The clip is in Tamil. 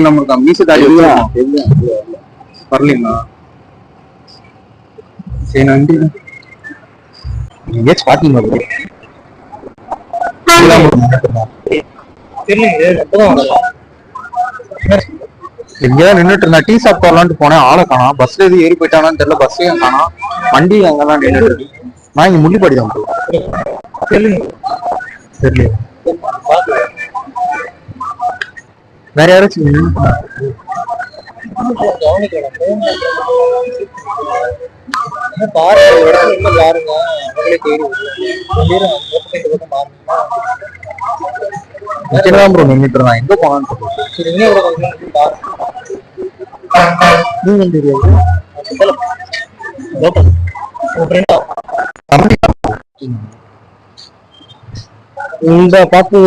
நம்ம இருக்கா மீச தாடி வரலீங்களா? சரி நன்றி. எங்கேயாச்சும் பாத்தீங்களா? எங்கேயாவது நின்றுட்டு இருந்தா டீ சாப்பிட்டு வரலான்ட்டு போனேன். ஆளை காணோம். பஸ்ல எதுவும் ஏறி போயிட்டானான்னு தெரியல. பஸ்ஸையும் காணோம். வண்டி அங்கெல்லாம் நின்றுட்டு. நான் இங்க முள்ளிப்படி தான் தெரியல. வேற யாராச்சும் பாருங்க ப்ரோ நின்றுட்டு இருந்தான். எங்க போனான்னு இந்த பாத்து